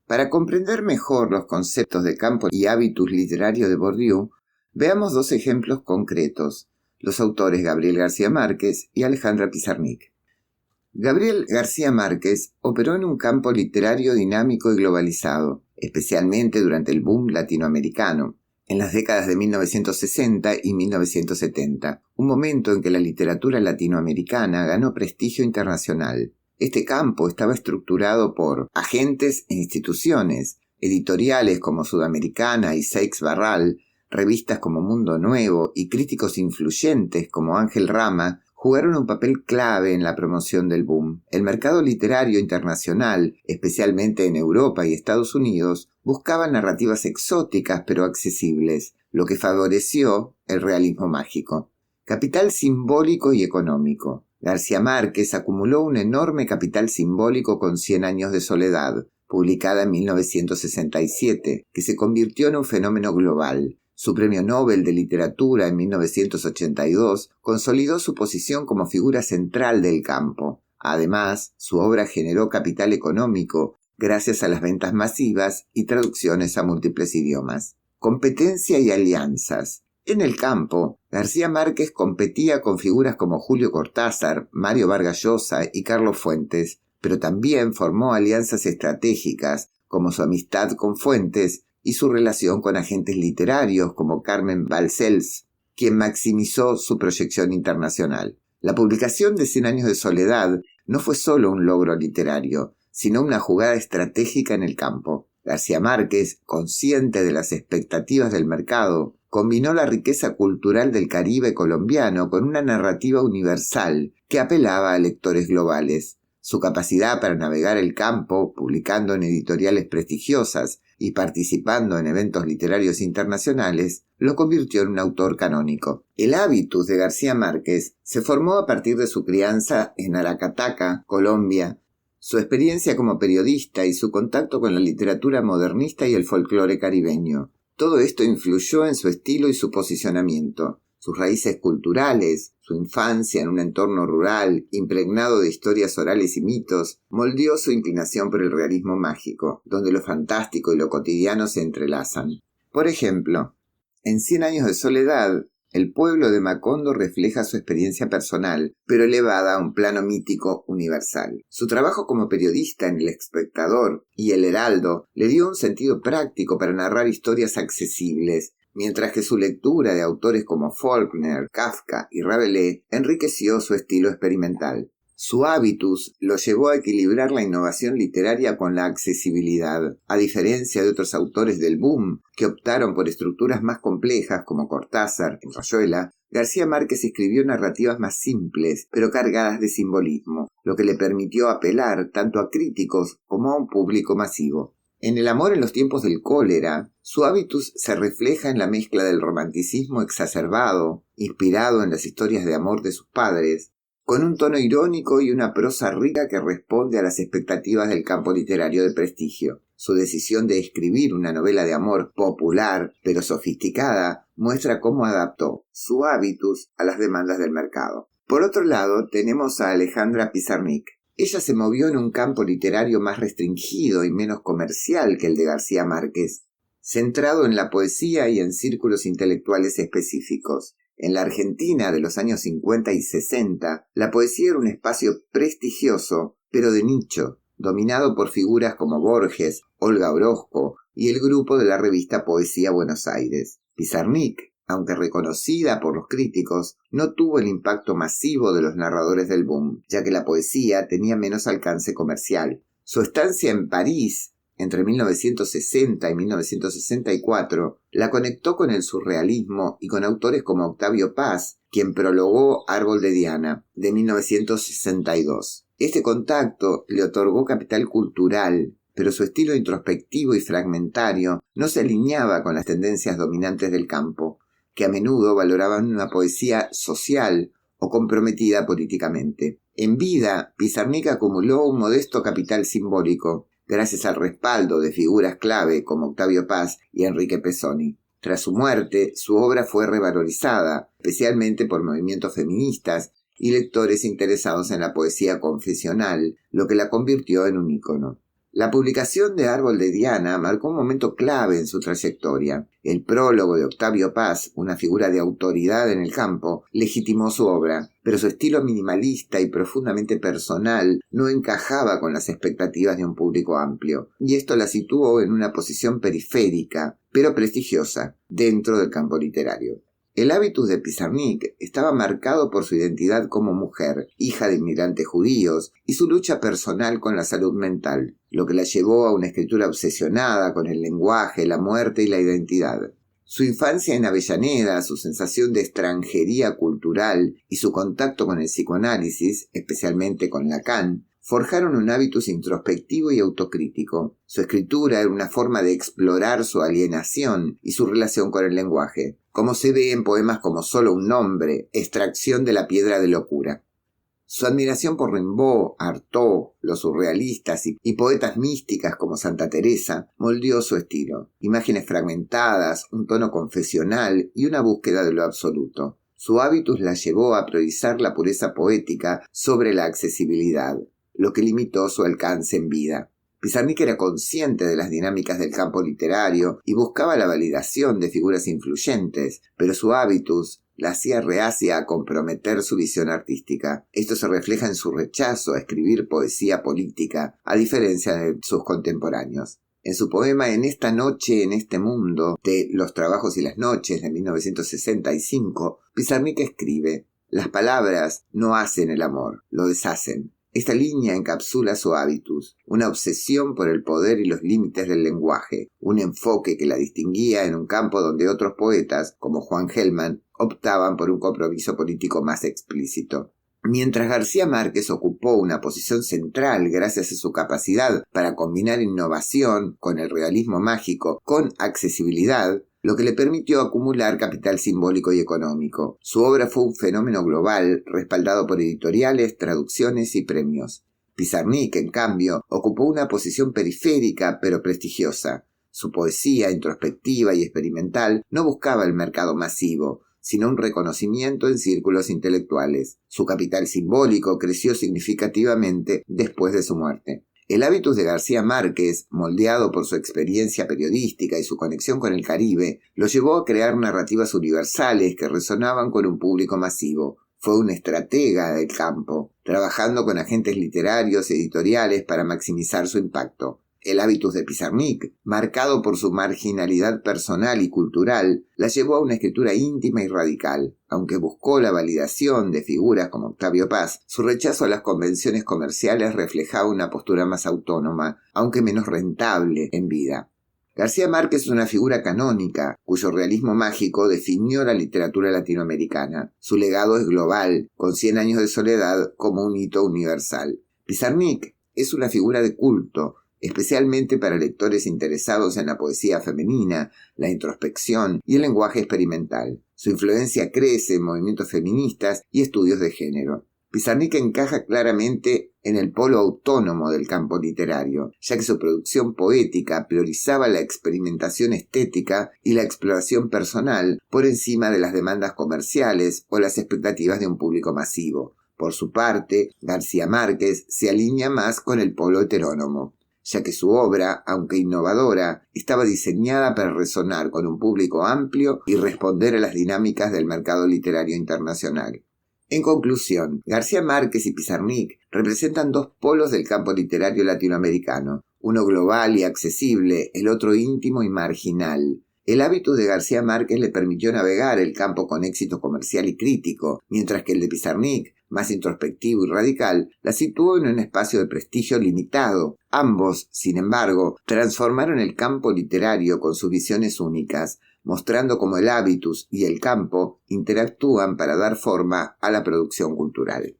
Para comprender mejor los conceptos de campo y hábitus literario de Bourdieu, veamos dos ejemplos concretos, los autores Gabriel García Márquez y Alejandra Pizarnik. Gabriel García Márquez operó en un campo literario dinámico y globalizado, especialmente durante el boom latinoamericano, en las décadas de 1960 y 1970, un momento en que la literatura latinoamericana ganó prestigio internacional. Este campo estaba estructurado por agentes e instituciones, editoriales como Sudamericana y Seix Barral, revistas como Mundo Nuevo y críticos influyentes como Ángel Rama jugaron un papel clave en la promoción del boom. El mercado literario internacional, especialmente en Europa y Estados Unidos, buscaba narrativas exóticas pero accesibles, lo que favoreció el realismo mágico. Capital simbólico y económico. García Márquez acumuló un enorme capital simbólico con 100 años de soledad, publicada en 1967, que se convirtió en un fenómeno global. Su premio Nobel de Literatura en 1982 consolidó su posición como figura central del campo. Además, su obra generó capital económico gracias a las ventas masivas y traducciones a múltiples idiomas. Competencia y alianzas. En el campo, García Márquez competía con figuras como Julio Cortázar, Mario Vargas Llosa y Carlos Fuentes, pero también formó alianzas estratégicas, como su amistad con Fuentes y su relación con agentes literarios como Carmen Balcells, quien maximizó su proyección internacional. La publicación de 100 años de soledad no fue solo un logro literario, sino una jugada estratégica en el campo. García Márquez, consciente de las expectativas del mercado, combinó la riqueza cultural del Caribe colombiano con una narrativa universal que apelaba a lectores globales. Su capacidad para navegar el campo, publicando en editoriales prestigiosas y participando en eventos literarios internacionales, lo convirtió en un autor canónico. El hábitus de García Márquez se formó a partir de su crianza en Aracataca, Colombia, su experiencia como periodista y su contacto con la literatura modernista y el folclore caribeño. Todo esto influyó en su estilo y su posicionamiento. Sus raíces culturales, su infancia en un entorno rural, impregnado de historias orales y mitos, moldeó su inclinación por el realismo mágico, donde lo fantástico y lo cotidiano se entrelazan. Por ejemplo, en 100 años de soledad, el pueblo de Macondo refleja su experiencia personal, pero elevada a un plano mítico universal. Su trabajo como periodista en El Espectador y El Heraldo le dio un sentido práctico para narrar historias accesibles, mientras que su lectura de autores como Faulkner, Kafka y Rabelais enriqueció su estilo experimental. Su hábitus lo llevó a equilibrar la innovación literaria con la accesibilidad, a diferencia de otros autores del boom que optaron por estructuras más complejas como Cortázar en Rayuela. García Márquez escribió narrativas más simples, pero cargadas de simbolismo, lo que le permitió apelar tanto a críticos como a un público masivo. En El amor en los tiempos del cólera, su hábitus se refleja en la mezcla del romanticismo exacerbado, inspirado en las historias de amor de sus padres, con un tono irónico y una prosa rica que responde a las expectativas del campo literario de prestigio. Su decisión de escribir una novela de amor popular, pero sofisticada, muestra cómo adaptó su hábitus a las demandas del mercado. Por otro lado, tenemos a Alejandra Pizarnik. Ella se movió en un campo literario más restringido y menos comercial que el de García Márquez, centrado en la poesía y en círculos intelectuales específicos. En la Argentina de los años 50 y 60, la poesía era un espacio prestigioso, pero de nicho, dominado por figuras como Borges, Olga Orozco y el grupo de la revista Poesía Buenos Aires. Pizarnik, aunque reconocida por los críticos, no tuvo el impacto masivo de los narradores del boom, ya que la poesía tenía menos alcance comercial. Su estancia en París, entre 1960 y 1964, la conectó con el surrealismo y con autores como Octavio Paz, quien prologó Árbol de Diana, de 1962. Este contacto le otorgó capital cultural, pero su estilo introspectivo y fragmentario no se alineaba con las tendencias dominantes del campo, que a menudo valoraban una poesía social o comprometida políticamente. En vida, Pizarnik acumuló un modesto capital simbólico, gracias al respaldo de figuras clave como Octavio Paz y Enrique Pezzoni. Tras su muerte, su obra fue revalorizada, especialmente por movimientos feministas y lectores interesados en la poesía confesional, lo que la convirtió en un ícono. La publicación de Árbol de Diana marcó un momento clave en su trayectoria. El prólogo de Octavio Paz, una figura de autoridad en el campo, legitimó su obra, pero su estilo minimalista y profundamente personal no encajaba con las expectativas de un público amplio, y esto la situó en una posición periférica, pero prestigiosa, dentro del campo literario. El hábitus de Pizarnik estaba marcado por su identidad como mujer, hija de inmigrantes judíos, y su lucha personal con la salud mental, lo que la llevó a una escritura obsesionada con el lenguaje, la muerte y la identidad. Su infancia en Avellaneda, su sensación de extranjería cultural y su contacto con el psicoanálisis, especialmente con Lacan, forjaron un hábitus introspectivo y autocrítico. Su escritura era una forma de explorar su alienación y su relación con el lenguaje, como se ve en poemas como Solo un nombre, Extracción de la piedra de locura. Su admiración por Rimbaud, Artaud, los surrealistas y poetas místicas como Santa Teresa moldeó su estilo. Imágenes fragmentadas, un tono confesional y una búsqueda de lo absoluto. Su hábitus la llevó a priorizar la pureza poética sobre la accesibilidad, lo que limitó su alcance en vida. Pizarnik era consciente de las dinámicas del campo literario y buscaba la validación de figuras influyentes, pero su hábitus la hacía reacia a comprometer su visión artística. Esto se refleja en su rechazo a escribir poesía política, a diferencia de sus contemporáneos. En su poema En esta noche, en este mundo, de Los trabajos y las noches, de 1965, Pizarnik escribe: «Las palabras no hacen el amor, lo deshacen». Esta línea encapsula su hábitus, una obsesión por el poder y los límites del lenguaje, un enfoque que la distinguía en un campo donde otros poetas, como Juan Gelman, optaban por un compromiso político más explícito. Mientras García Márquez ocupó una posición central gracias a su capacidad para combinar innovación con el realismo mágico con accesibilidad, lo que le permitió acumular capital simbólico y económico. Su obra fue un fenómeno global, respaldado por editoriales, traducciones y premios. Pizarnik, en cambio, ocupó una posición periférica pero prestigiosa. Su poesía, introspectiva y experimental, no buscaba el mercado masivo, sino un reconocimiento en círculos intelectuales. Su capital simbólico creció significativamente después de su muerte. El hábitus de García Márquez, moldeado por su experiencia periodística y su conexión con el Caribe, lo llevó a crear narrativas universales que resonaban con un público masivo. Fue un estratega del campo, trabajando con agentes literarios y editoriales para maximizar su impacto. El hábitus de Pizarnik, marcado por su marginalidad personal y cultural, la llevó a una escritura íntima y radical. Aunque buscó la validación de figuras como Octavio Paz, su rechazo a las convenciones comerciales reflejaba una postura más autónoma, aunque menos rentable en vida. García Márquez es una figura canónica, cuyo realismo mágico definió la literatura latinoamericana. Su legado es global, con 100 años de soledad como un hito universal. Pizarnik es una figura de culto, especialmente para lectores interesados en la poesía femenina, la introspección y el lenguaje experimental. Su influencia crece en movimientos feministas y estudios de género. Pizarnik encaja claramente en el polo autónomo del campo literario, ya que su producción poética priorizaba la experimentación estética y la exploración personal por encima de las demandas comerciales o las expectativas de un público masivo. Por su parte, García Márquez se alinea más con el polo heterónomo, ya que su obra, aunque innovadora, estaba diseñada para resonar con un público amplio y responder a las dinámicas del mercado literario internacional. En conclusión, García Márquez y Pizarnik representan dos polos del campo literario latinoamericano, uno global y accesible, el otro íntimo y marginal. El hábitus de García Márquez le permitió navegar el campo con éxito comercial y crítico, mientras que el de Pizarnik, más introspectivo y radical, la situó en un espacio de prestigio limitado. Ambos, sin embargo, transformaron el campo literario con sus visiones únicas, mostrando cómo el hábitus y el campo interactúan para dar forma a la producción cultural.